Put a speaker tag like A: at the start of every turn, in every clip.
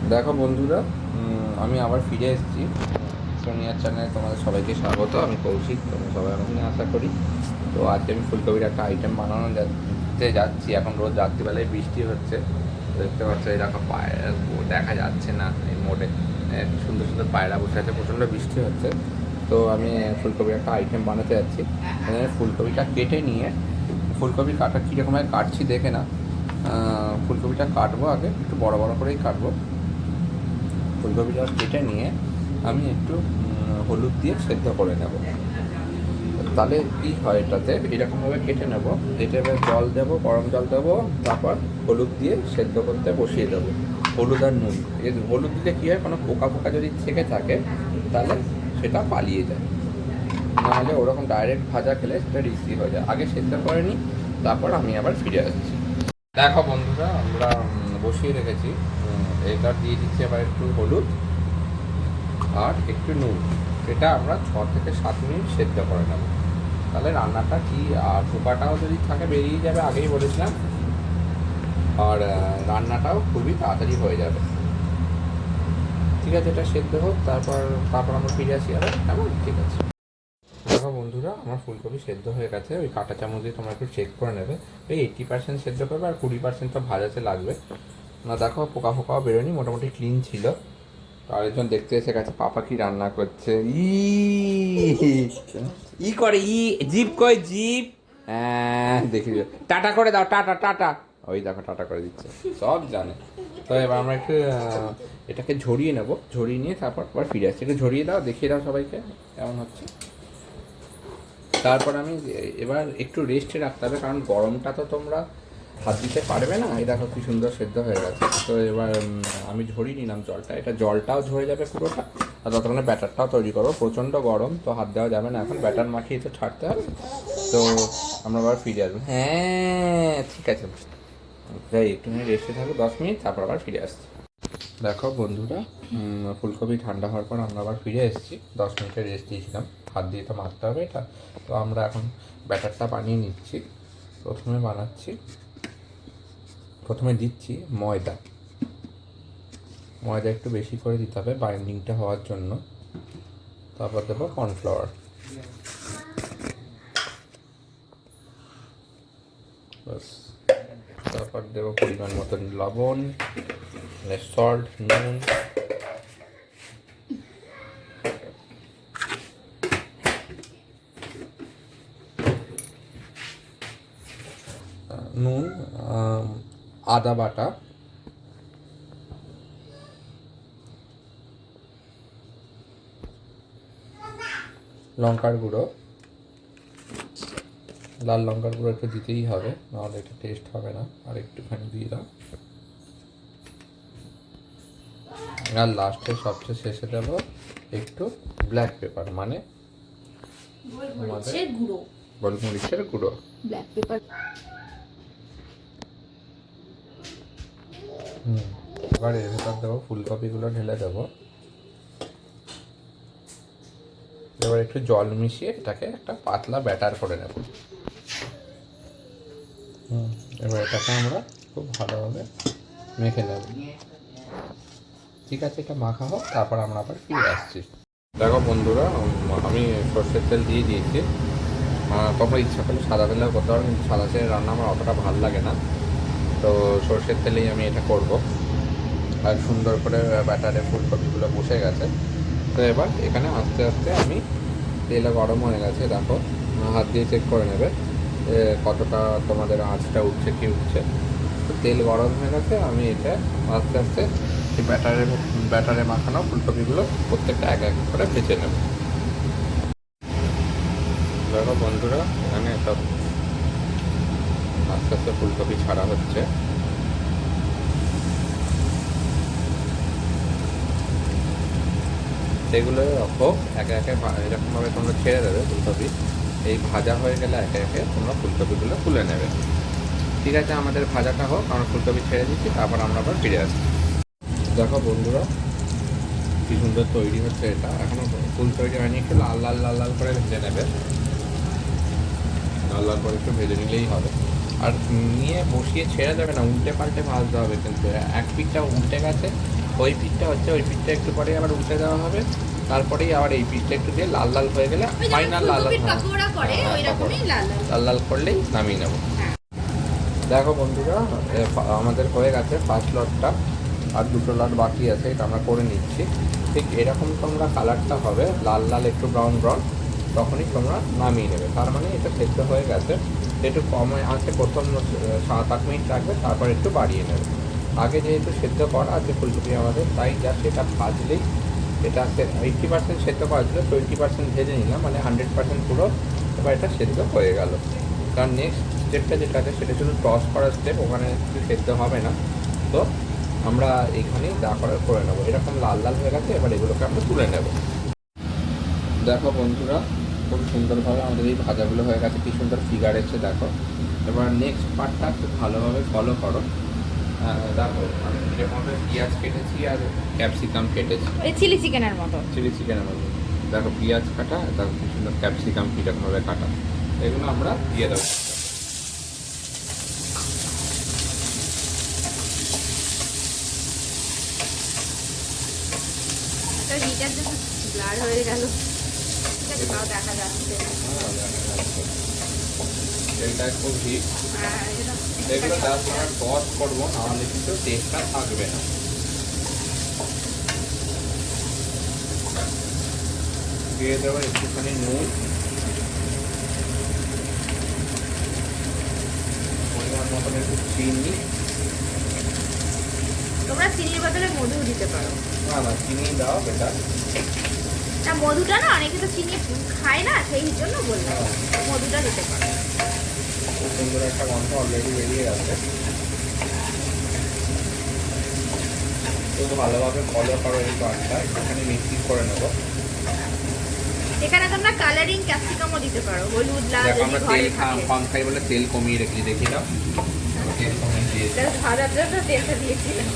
A: দেখো বন্ধুরা, আমি আবার ফিরে এসেছি সোনিয়ার চ্যানেলে। তোমাদের সবাইকে স্বাগত। আমি কৌশিক, তোমরা সবাই আমাকে নিয়ে আশা করি। তো আজকে আমি ফুলকপির একটা আইটেম বানানো যাচ্ছি। এখন রোজ রাত্রিবেলায় বৃষ্টি হচ্ছে, দেখতে পাচ্ছ। এই দেখো পায়রা দেখা যাচ্ছে না এই মোড়ে, সুন্দর সুন্দর পায়রা বসে আছে, প্রচণ্ড বৃষ্টি হচ্ছে। তো আমি ফুলকপির একটা আইটেম বানাতে যাচ্ছি। ফুলকপিটা কেটে নিয়ে, ফুলকপি কাটা কীরকমভাবে কাটছি দেখে না। ফুলকপিটা কাটবো, আগে একটু বড় বড় করেই কাটবো। ফুলকপিটা কেটে নিয়ে আমি একটু হলুদ দিয়ে সেদ্ধ করে নেব। তাহলে কী হয়, এটাতে এরকমভাবে কেটে নেব, কেটে এবার জল দেবো, গরম জল দেবো, তারপর হলুদ দিয়ে সেদ্ধ করতে বসিয়ে দেবো। হলুদ আর নুন, হলুদ দিলে কী হয়, কোনো পোকা ফোকা যদি থেকে থাকে তাহলে সেটা পালিয়ে যায়। নাহলে ওরকম ডাইরেক্ট ভাজা খেলে সেটা রিস্কি হয়ে যায়। আগে সেদ্ধ করে নিই, তারপর আমি আবার ফিরে আসছি। দেখো বন্ধুরা, আমরা বসিয়ে রেখেছি। এটা দিয়ে দিচ্ছি আবার একটু হলুদ আর একটু নুন। এটা আমরা 6 থেকে 7 মিনিট সেদ্ধ করে নেব। তাহলে রান্নাটা কি, আর পোকাটাও যদি থাকে বেরিয়ে যাবে, আগেই বলেছিলাম। আর রান্নাটাও খুবই তাড়াতাড়ি হয়ে যাবে। ঠিক আছে, এটা সেদ্ধ হোক, তারপর তারপর আমরা ফিরে আসি আবার। কেমন? ঠিক আছে। দেখো বন্ধুরা, আমার ফুলকপি সেদ্ধ হয়ে গেছে। ওই কাঁটা চামচ দিয়ে তোমরা একটু চেক করে নেবে। ওই 80% সেদ্ধ করবে, আর 20% তো ভাজাতে লাগবে না। দেখো পোকা ফোকাও বেরোয়নি, মোটামুটি ক্লিন ছিল। আরেকজন দেখতে এসে গেছে, পাপা কি রান্না করছে। ই করে, জিপ কই জিপ। হ্যাঁ, দেখি। টাটা করে দাও, টাটা টাটা। ওই দেখো টাটা করে দিচ্ছে, সব জানে। তো এবার আমরা একটু এটাকে ঝরিয়ে নেব। ঝরিয়ে নিয়ে তারপর আবার ফিরে আসছি। একটু ঝরিয়ে দাও, দেখিয়ে দাও সবাইকে কেমন হচ্ছে। তারপর আমি এবার একটু রেস্টে রাখতে হবে, কারণ গরমটা তো তোমরা হাত দিতে পারবে না। এই দেখো কি সুন্দর সেদ্ধ হয়ে গেছে। তো এবার আমি ঝরিয়ে নিলাম জলটা, এটা জলটাও ঝরে যাবে পুরোটা। আর ততক্ষণে ব্যাটারটাও তৈরি করবো। প্রচণ্ড গরম, তো হাত দেওয়া যাবে না এখন, ব্যাটার মাখিয়ে তো ছাড়তে হবে। তো আমরা আবার ফিরে আসবো। হ্যাঁ ঠিক আছে, যাই একটুখানি রেস্টে থাকবো 10 মিনিট, তারপর আবার ফিরে আসছি। দেখো বন্ধুরা, ফুলকপি ঠান্ডা হওয়ার পর আমরা আবার ফিরে এসেছি। 10 মিনিটের রেস্ট দিয়েছিলাম, হাত দিয়ে তো মারতে হবে এটা। তো আমরা এখন ব্যাটারটা বানিয়ে নিচ্ছি। প্রথমে দিচ্ছি ময়দা। ময়দা একটু বেশি করে দিতে হবে বাইন্ডিংটা হওয়ার জন্য। তারপর দেবো কর্নফ্লাওয়ার, বাস। তারপর দেবো পরিমাণ মতন লবণ, সল্ট, নুন। নুন, আদা বাটা, লঙ্কার গুঁড়ো। লাল লঙ্কার গুঁড়ো একটু দিতেই হবে, নাহলে এটা টেস্ট হবে না। আর একটুখানি দিয়ে দাও। আর লাস্টে সবচেয়ে শেষে দেবো একটু ব্ল্যাক পেপার, মানে গোলমরিচের গুঁড়ো।
B: Black pepper.
A: এবার এর ভেতর দেবো ফুলকপিগুলো, ঢেলে দেবো। এবার একটু জল মিশিয়ে এটাকে একটা পাতলা ব্যাটার করে নেব। এবার এটাকে আমরা খুব ভালোভাবে মেখে নেব। ঠিক আছে, এটা মাখা হোক, তারপর আমরা আবার ফিরে আসছি। দেখো বন্ধুরা, আমি সর্ষের তেল দিয়ে দিয়েছি। তোমরা ইচ্ছা করলে সাদা তেলেও করতে পারো, কিন্তু সাদা তেলের রান্না আমার অতটা ভালো লাগে না। তো সর্ষের তেলেই আমি এটা করব। আর সুন্দর করে ব্যাটারে ফুলকপিগুলো বসে গেছে। তো এবার এখানে আস্তে আস্তে আমি, তেল গরম হয়ে গেছে, দেখো হাত দিয়ে চেক করে নেবে কতটা তোমাদের আঁচটা উঠছে কি উঠছে। তো তেল গরম হয়ে গেছে, আমি এটা আস্তে আস্তে এই ব্যাটারে মাখানো ফুলকপিগুলো প্রত্যেকটা এক এক করে ভেজে নেব। দেখো বন্ধুরা, এখানে সব আস্তে আস্তে ফুলকপি ছাড়া হচ্ছে। সেগুলো হোক, একে একে এরকমভাবে তোমরা ছেড়ে দেবে ফুলকপি। এই ভাজা হয়ে গেলে একে একে তোমরা ফুলকপিগুলো তুলে নেবে। ঠিক আছে, আমাদের ভাজাটা হোক, আমরা ফুলকপি ছেড়ে দিচ্ছি, তারপর আমরা আবার ফিরে আসছি। দেখো বন্ধুরা, কি সুন্দর তৈরি হচ্ছে এটা। এখনও ফুল তৈরি হয়নি, একটু লাল লাল লাল লাল করে ভেজে নেবে। লাল লাল করে একটু ভেজে নিলেই হবে। আর নিয়ে বসিয়ে ছেড়ে দেবে না, উল্টে পাল্টে ভাজতে হবে। কিন্তু এক পিঠটা উল্টে গেছে, ওই পিঠটা হচ্ছে, ওই পিঠটা একটু পরে আবার উল্টে দেওয়া হবে, তারপরেই আবার এই পিঠটা একটু দিয়ে লাল লাল হয়ে গেলে ফাইনাল লাল লাল লাল করলেই নামিয়ে নেবো। দেখো বন্ধুরা, আমাদের হয়ে গেছে ফার্স্ট লটটা, আর দুটো লট বাকি আছে, এটা আমরা করে নিচ্ছি। ঠিক এরকম তোমরা কালারটা হবে লাল লাল একটু ব্রাউন ব্রাউন, তখনই তোমরা নামিয়ে নেবে, তার মানে এটা সেদ্ধ হয়ে গেছে। একটু কম আছে, প্রথম 7-8 মিনিট রাখবে, তারপর একটু বাড়িয়ে নেবে। আগে যেহেতু সেদ্ধ করা আছে ফুলকপি আমাদের, তাই যা সেটা ভাজলেই, এটা 80% সেদ্ধ করা ছিল, 20% ভেজে নিলাম, মানে 100% পুরো এবার এটা সেদ্ধ হয়ে গেল। কারণ নেক্সট স্টেপটা যেটা আছে সেটা শুধু টস করার স্টেপ, ওখানে কিছু সেদ্ধ হবে না। তো আমরা এইখানেই যা করার করে নেবো। এরকম লাল লাল হয়ে গেছে, এবার এগুলোকে আমরা তুলে নেব। দেখো বন্ধুরা, খুব সুন্দরভাবে আমাদের এই ভাজাগুলো হয়ে গেছে, কি সুন্দর ফিগার এসছে দেখো। এবার নেক্সট পার্টটা খুব ভালোভাবে ফলো করো। দেখো আমি যেরকমভাবে পেঁয়াজ কেটেছি আর ক্যাপসিকাম কেটেছি,
B: চিলি চিকেনের মতো।
A: দেখো পেঁয়াজ কাটা, দেখো কি সুন্দর ক্যাপসিকাম কীরকমভাবে কাটা, এগুলো আমরা দিয়ে দেবো।
B: ব্লার হয়ে গেল, দেখা যাচ্ছে।
A: এটা খুব হিট, এগুলো জাস্ট আমরা টস করবো, নাহলে কিন্তু টেস্টটা থাকবে না। দিয়ে দেবো একটুখানি নুন, পরিমাণ মতন একটু চিনি।
B: তোমরা চিনির বদলে মধু দিতে পারো।
A: না চিনি দাও বেটার।
B: না মধুটা না, অনেকে তো চিনি খায় না, সেই জন্য বললাম মধুটা দিতে পারো।
A: খুব সুন্দর একটা গন্ধ অলরেডি বেরিয়ে গেছে। তো ভালোভাবে ফলো করো এই পার্টটা, একটুখানি মিক্সিং করে নেবো।
B: এখানে তোমরা কালারিং ক্যাপসিকামও দিতে পারো, হলুদ লাল।
A: আমরা তেল কম খাই বলে তেল কমিয়ে রেখেছি, দেখি না তেল কমিয়ে দিয়েছি।
B: ভাজার জন্য তেলটা দিয়েছিলাম।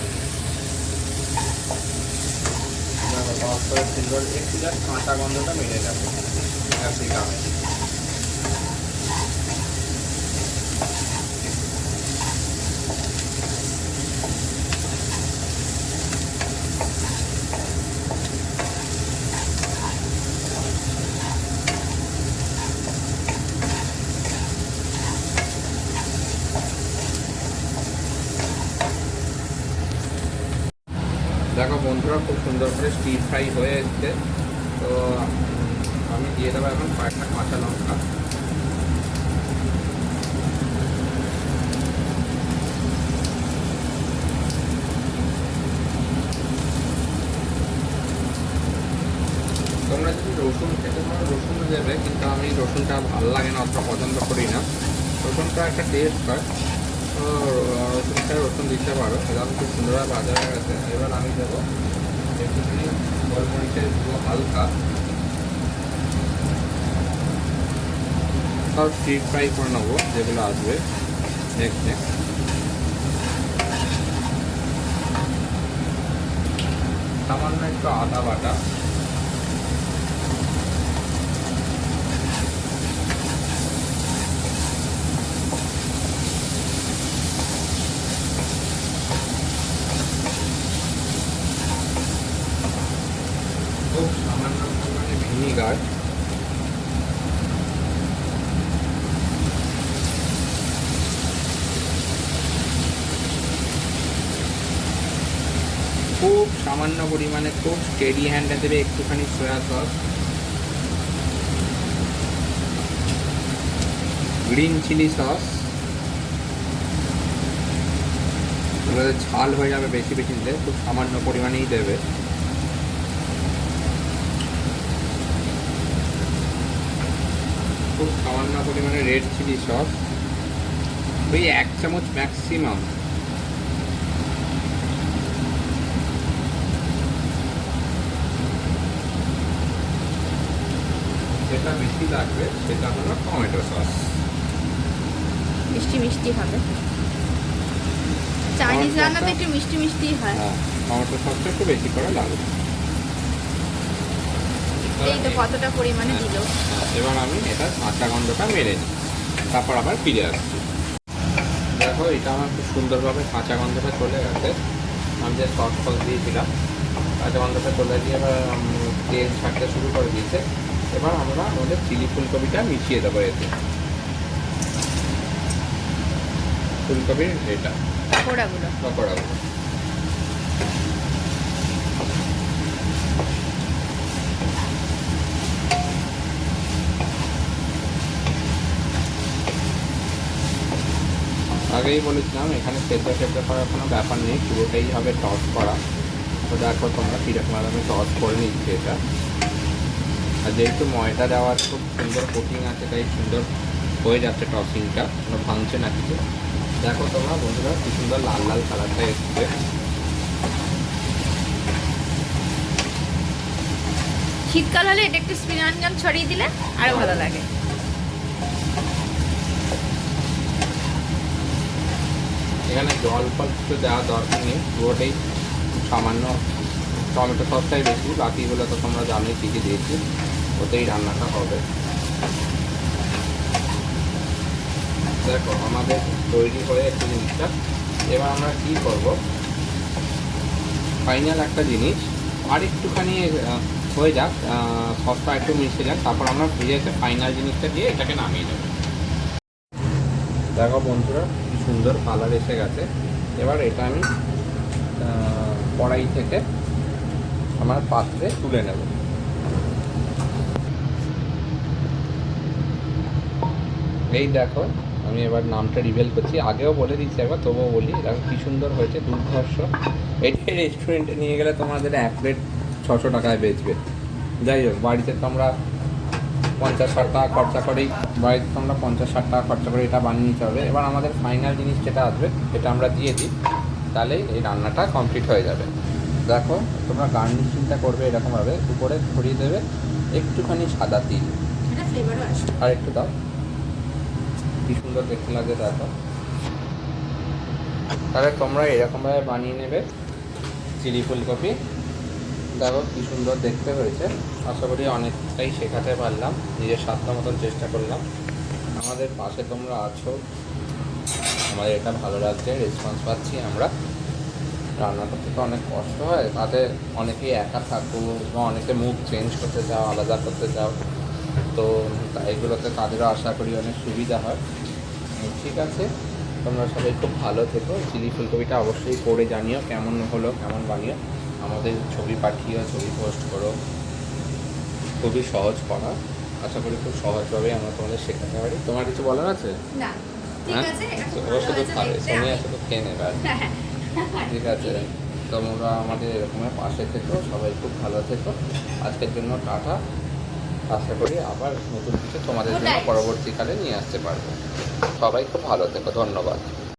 A: সুন্দর একটু জাস্ট কাঁচা গন্ধটা মেরে যাবে ক্যাপসিকামে। দেখো বন্ধুরা, খুব সুন্দর করে স্টির ফ্রাই হয়ে এসছে। তো আমি দিয়ে দেবো এখন কয়েকটা কাঁচা লঙ্কা। তোমরা যদি রসুন খেতে পারো রসুনও দেবে, কিন্তু আমি রসুনটা ভালো লাগে না, অতটা পছন্দ করি না। রসুনটা একটা টেস্ট হয়, তো রসুন দিতে পারো। এরকম খুব সুন্দরভাবে ভাজা হয়ে গেছে। এবার আমি দেবো একটুখানি গোলমরিচের গুঁড়ো হালকা, সব স্টির ফ্রাই করে নেবো যেগুলো আসবে নেক্সট। সামান্য একটু আদা বাটা, খুব সামান্য পরিমাণে ভিনিগার, খুব সামান্য পরিমাণে, খুব স্টেডি হ্যান্ডে দেবে একটুখানি soya sauce, green chilli sauce. এবারে ঝাল হয়ে যাবে বেশি বেশি দিলে, খুব সামান্য পরিমাণেই দেবে। খুব সামান্য পরিমাণে রেড চিলি সস, ওই 1 চামচ ম্যাক্সিমাম। যেটা বেশি লাগবে সেটা হলো টমেটো সস,
B: মিষ্টি মিষ্টি হবে। চাইনিজ রান্নাতে একটু মিষ্টি মিষ্টি হয়।
A: হ্যাঁ, টমেটো সসটা একটু বেশি করে লাগবে।
B: এই তো কতটা পরিমাণে দিল।
A: এবার আমি এটা কাঁচা গন্ধটা মেরে নিই, তারপর আবার ফিরে আসছি। দেখো এটা আমার খুব সুন্দরভাবে কাঁচা গন্ধটা চলে গেছে। আমি যে সস ফস দিয়েছিলাম কাঁচা গন্ধটা চলে দিয়ে এবার তেল ছাড়তে শুরু করে দিয়েছে। এবার আমরা আমাদের চিলি ফুলকপিটা মিশিয়ে দেবো এতে, ফুলকপির এটা
B: পকোড়াগুলো।
A: পকোড়াগুলো। আগেই বলেছিলাম এখানে সেদ্ধ করার কোনো ব্যাপার নেই, পুরোটাই হবে টস করা। তো দেখো তোমরা কীরকমভাবে আমি টস করে নিচ্ছি এটা। আর যেহেতু ময়দা দেওয়ার খুব সুন্দর কোটিং আছে তাই সুন্দর হয়ে যাচ্ছে টসিংটা, কোনো ভাঙছে না কিছু। দেখো তোমরা বন্ধুরা কি সুন্দর লাল লাল কালারটা এসছে।
B: শীতকাল হলে এটা একটু স্পিনাঞ্জন ছড়িয়ে দিলে আরো ভালো লাগে।
A: এখানে জল ফল কিছু দেওয়ার দরকার নেই, পুরোটাই সামান্য টমেটো সসটাই বেশি, বাকিগুলো তো তোমরা জানোই কী কী দিয়েছি, ওতেই রান্নাটা হবে। দেখো আমাদের তৈরি হয়ে একটু জিনিসটা। এবার আমরা কী করব, ফাইনাল একটা জিনিস আর একটুখানি হয়ে যাক, সসটা একটু মিশে যাক, তারপর আমরা ফ্রিজে এসে ফাইনাল জিনিসটা দিয়ে এটাকে নামিয়ে নেব। দেখো বন্ধুরা কি সুন্দর কালার এসে গেছে। এবার এটা আমি কড়াই থেকে আমার পাত্রে তুলে নেব। এই দেখো আমি এবার নামটা রিভিল করছি, আগেও বলে দিচ্ছি একবার তবুও বলি। দেখো কী সুন্দর হয়েছে, দুর্ধর্ষ। এটাই রেস্টুরেন্টে নিয়ে গেলে তোমাদের এক প্লেট 600 টাকায় বেচবে। যাই হোক বাড়িতে তোমরা 50-60 টাকা খরচা করেই, বাড়িতে তোমরা 50-60 টাকা খরচা করে এটা বানিয়ে নিতে হবে। এবার আমাদের ফাইনাল জিনিস যেটা আসবে সেটা আমরা দিয়ে দিই, তাহলেই এই রান্নাটা কমপ্লিট হয়ে যাবে। দেখো তোমরা গার্নিশিংটা করবে এরকমভাবে, উপরে ছড়িয়ে দেবে একটুখানি সাদা তিল,
B: এটা ফ্লেভারও আসে।
A: আর একটু দাও, কী সুন্দর দেখতে লাগে দেখো। তাহলে তোমরা এরকমভাবে বানিয়ে নেবে চিলি ফুলকপি। দেখো কী সুন্দর দেখতে হয়েছে। আশা করি অনেকটাই শেখাতে পারলাম, নিজের সাধ্য মতন চেষ্টা করলাম। আমাদের পাশে তোমরা আছো, আমাদের এটা ভালো লাগছে, রেসপন্স পাচ্ছি আমরা। রান্না করতে তো অনেক কষ্ট হয়, তাতে অনেকেই একা থাকো বা অনেকে মুখ চেঞ্জ করতে চাও, আলাদা করতে চাও, তো এগুলোতে তাদেরও আশা করি অনেক সুবিধা হয়। ঠিক আছে, তোমরা সবাই খুব ভালো থেকো। চিলি ফুলকপিটা অবশ্যই করে জানিও কেমন হলো, কেমন বানিও, আমাদের ছবি পাঠিও, ছবি পোস্ট করো। খুবই সহজ করা, আশা করি খুব সহজভাবেই আমরা তোমাদের শেখাতে পারি। তোমার কিছু বলার আছে?
B: না ঠিক
A: হ্যাঁ,
B: আছে, এটা খুব
A: ও
B: ভালো
A: শুধু
B: হয়েছে
A: খাবে,
B: দেখতে।
A: সোনিয়া শুধু খেয়ে নেবে আর কি।
B: হ্যাঁ।
A: ঠিক আছে, তোমরা আমাদের এরকমের পাশে থেকো, সবাই খুব ভালো থেকো। আজকের জন্য টাটা। আশা করি আবার নতুন কিছু তোমাদের জন্য পরবর্তীকালে নিয়ে আসতে পারবো। সবাই খুব ভালো থেকো, ধন্যবাদ।